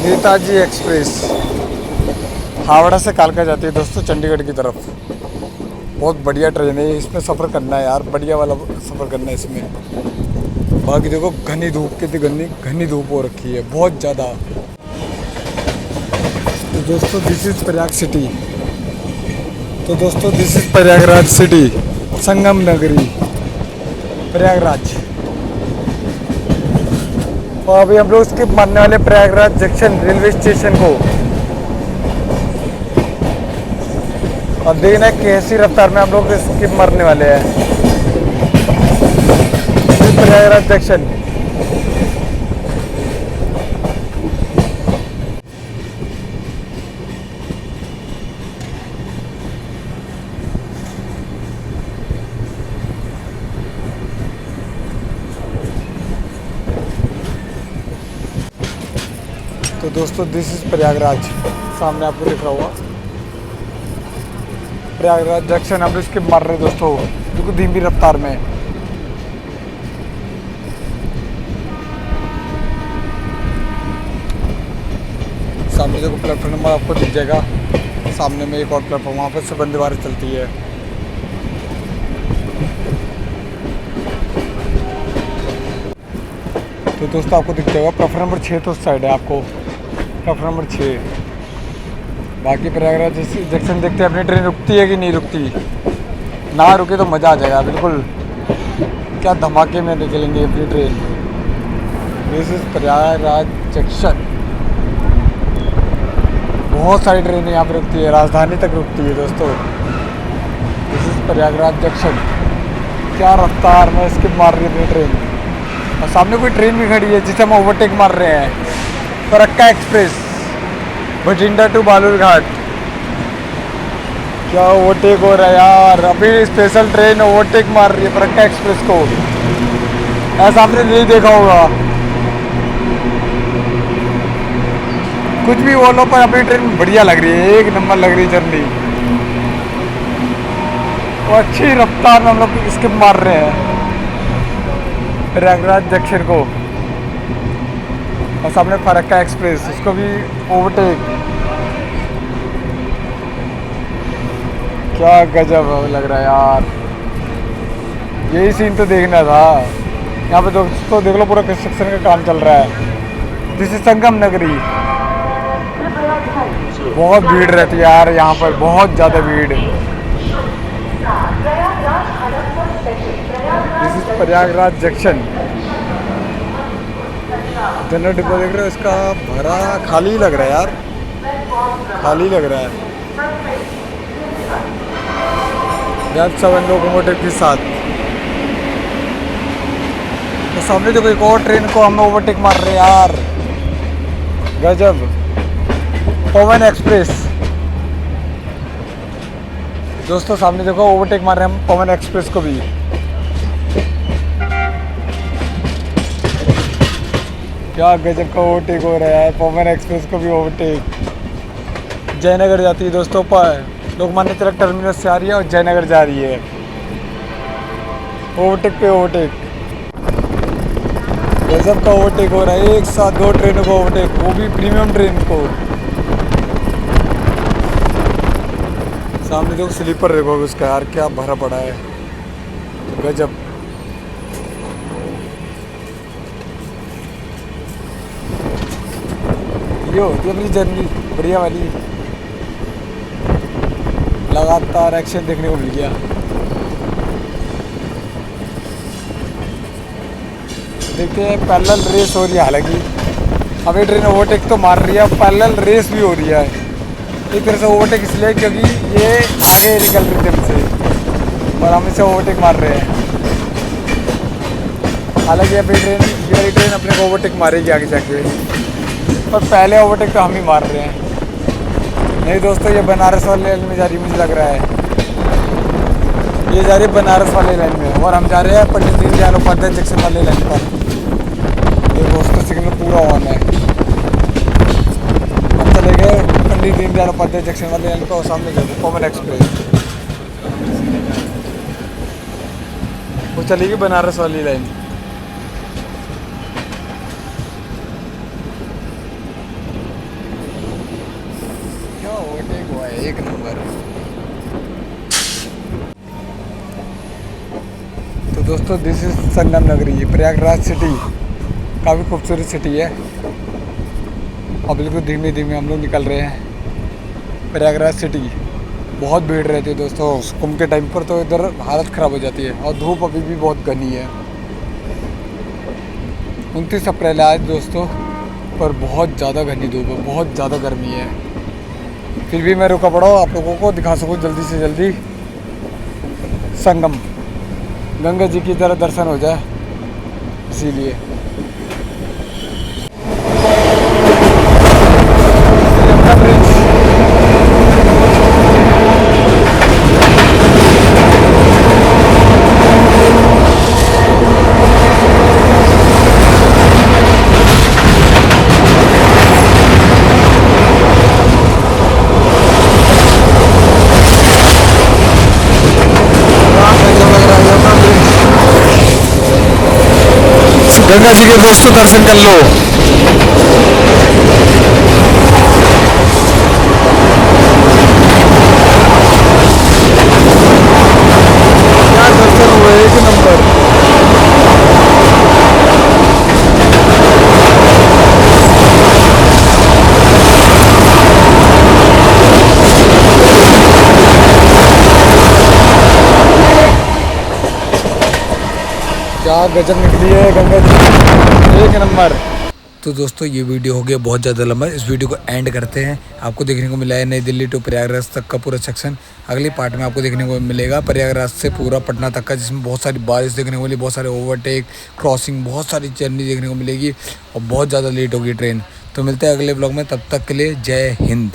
नेताजी एक्सप्रेस हावड़ा से कालका जाती है दोस्तों चंडीगढ़ की तरफ। बहुत बढ़िया ट्रेन है, इसमें सफ़र करना है यार, बढ़िया वाला सफ़र करना है इसमें। बाकी देखो घनी धूप, कितनी घनी धूप हो रखी है, बहुत ज़्यादा। तो दोस्तों दिस इज़ प्रयाग सिटी। तो दोस्तों दिस इज़ प्रयागराज सिटी, संगम नगरी प्रयागराज। और अभी हम लोग स्किप मारने वाले प्रयागराज जंक्शन रेलवे स्टेशन को। अब देखना है कैसी रफ्तार में हम लोग स्किप मारने वाले हैं। प्रयागराज जंक्शन। तो दोस्तों दिस इज प्रयागराज, सामने आपको दिख रहा होगा प्रयागराज जंक्शन। हम लोग इसके मार रहे दोस्तों बिल्कुल धीमी रफ्तार में। सामने देखो प्लेटफॉर्म नंबर आपको दिख जाएगा, सामने में एक और प्लेटफॉर्म, वहाँ पर से वंदे भारत चलती है। तो दोस्तों आपको दिख जाएगा प्लेटफॉर्म नंबर 6, तो उस साइड है आपको प्लेटफॉर्म नंबर 6। बाकी प्रयागराज जंक्शन देखते हैं अपनी ट्रेन रुकती है कि नहीं रुकती। ना रुके तो मज़ा आ जाएगा बिल्कुल, क्या धमाके में निकलेंगे अपनी train. This is Prayagraj junction. बहुत सारी ट्रेनें यहाँ पर रुकती है, राजधानी तक रुकती है दोस्तों। This is Prayagraj junction. क्या रफ्तार में इसकी मार रही है अपनी ट्रेन। और सामने कोई ट्रेन भी खड़ी है जिसे हम ओवरटेक मार रहे हैं, फरक्का एक्सप्रेस भटिंडा टू बालूरघाट। क्या ओवरटेक हो रहा है यार, अभी स्पेशल ट्रेन ओवरटेक मार रही है फरक्का एक्सप्रेस को। ऐसा आपने नहीं देखा होगा, कुछ भी बोलो पर अपनी ट्रेन बढ़िया लग रही है, एक नंबर लग रही है जर्नी। और अच्छी रफ्तार में हम लोग इसके मार रहे हैं प्रयागराज जंक्शन को। और सामने फरक्का एक्सप्रेस, उसको भी ओवरटेक। क्या गजब लग रहा है यार, यही सीन तो देखना था। यहाँ पे दोस्तों देख लो पूरा कंस्ट्रक्शन का काम चल रहा है। दिस इज संगम नगरी। बहुत भीड़ रहती है यार यहाँ पर, बहुत ज़्यादा भीड़। This is Prayagraj junction. General डिब्बा देख रहे हो, इसका भरा खाली लग रहा है यार, खाली लग रहा है। यार 7 लोकोमोटिव के साथ। तो सामने देखो एक और ट्रेन को हम ओवरटेक मार रहे हैं यार, गजब। पवन एक्सप्रेस दोस्तों, सामने देखो ओवरटेक मार रहे हैं हम पवन एक्सप्रेस को भी। क्या गजब का ओवरटेक हो रहा है, पवन एक्सप्रेस को भी ओवरटेक। जयनगर जाती है दोस्तों, पर लोकमान्य तिलक टर्मिनस से आ रही है और जयनगर जा रही है। ओवरटेक पे ओवरटेक, गजब का ओवरटेक हो रहा है, एक साथ 2 ट्रेनों को ओवरटेक, वो भी प्रीमियम ट्रेन को। सामने देखो स्लीपर देखो उसका यार, क्या भरा पड़ा है, गजब। ये होती है अपनी जर्नी बढ़िया वाली, लगातार एक्शन देखने को मिल गया। देखते हैं पैरेलल रेस हो रही है, हालांकि अब ये ट्रेन ओवरटेक तो मार रही है, पैरेलल रेस भी हो रही है एक तरह से। ओवरटेक इसलिए क्योंकि ये आगे निकल रही थी हमसे, और हम इसे ओवरटेक मार रहे हैं। हालांकि अभी ये वाली ट्रेन अपने को ओवरटेक मारेगी आगे जाके, पर पहले ओवरटेक तो हम ही मार रहे हैं। नहीं दोस्तों, ये बनारस वाले लाइन में जा रही मुझे लग रहा है। ये जा रही है बनारस वाले लाइन में और हम जा रहे हैं पंडित दीनदयाल उपाध्याय जंक्शन वाले लाइन पर। ये दोस्तों सिग्नल पूरा ऑन है। हम चले गए पंडित दीनदयाल उपाध्याय जंक्शन वाले लाइन पर और सामने गए कॉमन एक्सप्रेस। वो चलेगी बनारस वाली लाइन। क्या ओवरटेक हुआ है, एक नंबर। तो दोस्तों दिस इज संगम नगरी, प्रयागराज सिटी काफ़ी खूबसूरत सिटी है। अब बिल्कुल धीमे धीमे हम लोग निकल रहे हैं प्रयागराज सिटी। बहुत भीड़ रहती है दोस्तों कुंभ के टाइम पर, तो इधर हालत ख़राब हो जाती है और धूप अभी भी बहुत घनी है। 29 अप्रैल आज दोस्तों, पर बहुत ज़्यादा घनी धूप है, बहुत ज़्यादा गर्मी है। फिर भी मैं रुका पड़ा हूँ आप लोगों को दिखा सकूँ जल्दी से जल्दी संगम, गंगा जी की तरह दर्शन हो जाए इसीलिए। गंगा जी के दोस्तों दर्शन कर लो। क्या दर्शन हुए, एक नंबर। क्या गजब निकली है गंगा जी, एक नंबर। तो दोस्तों ये वीडियो हो गया बहुत ज़्यादा लंबा, इस वीडियो को एंड करते हैं। आपको देखने को मिला है नई दिल्ली टू प्रयागराज तक का पूरा सेक्शन। अगले पार्ट में आपको देखने को मिलेगा प्रयागराज से पूरा पटना तक का, जिसमें बहुत सारी बारिश देखने को मिली, बहुत सारे ओवरटेक, क्रॉसिंग, बहुत सारी जर्नी देखने को मिलेगी और बहुत ज़्यादा लेट होगी ट्रेन। तो मिलते हैं अगले ब्लॉग में, तब तक के लिए जय हिंद।